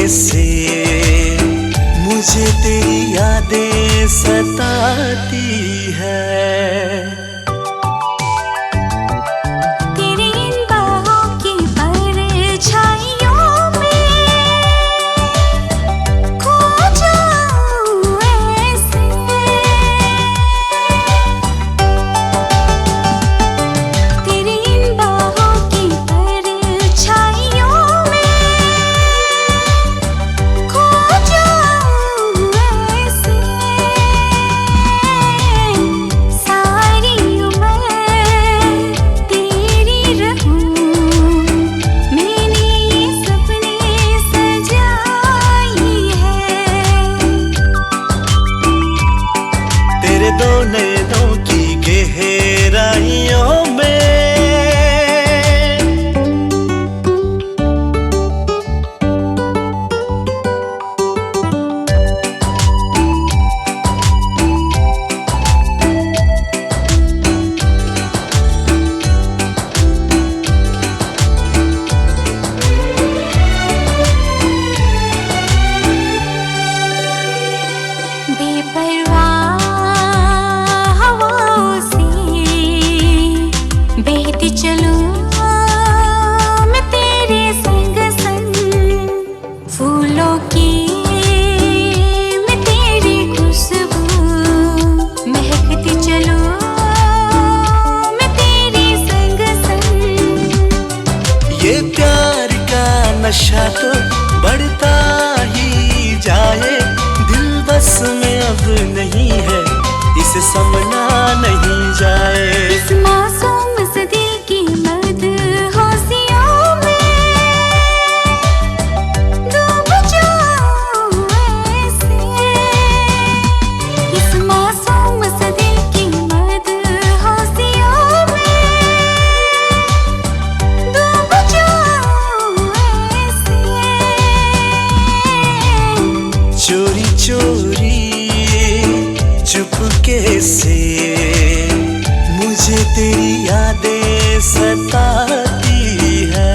से मुझे तेरी यादें सताती है। दो नैनों की गहराइयों में नशा तो बढ़ता ही जाए, दिल बस में अब नहीं है, इसे समझना नहीं जाए। इस मासूम से दिल की मदहोशियों में डूब जाऊं ऐसे। इस मासूम से दिल की मदहोशियों में डूब जाऊं ऐसे। चोरी चोरी चुपके से मुझे तेरी यादें सताती है।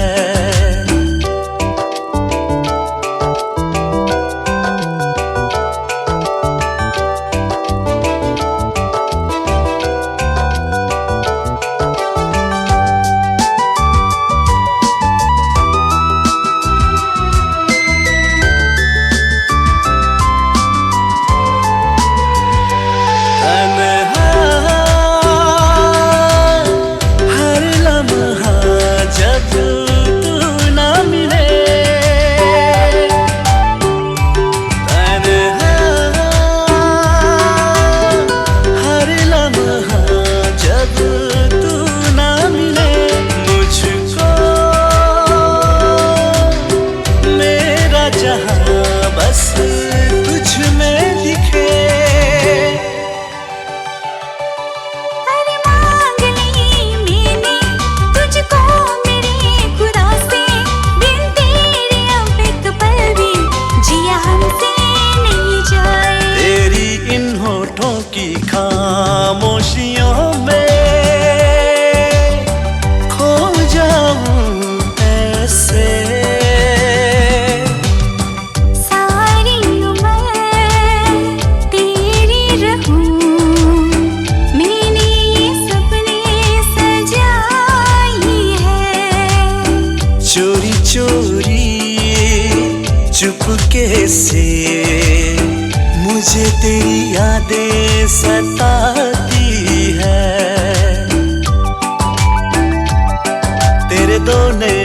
खामोशियों में खो जाऊं ऐसे। सारी उम्र तेरी रहूं, मैंने ये सपने सजाई है। चोरी चोरी चुपके से मुझे तेरी यादें सताती है। तेरे दो नए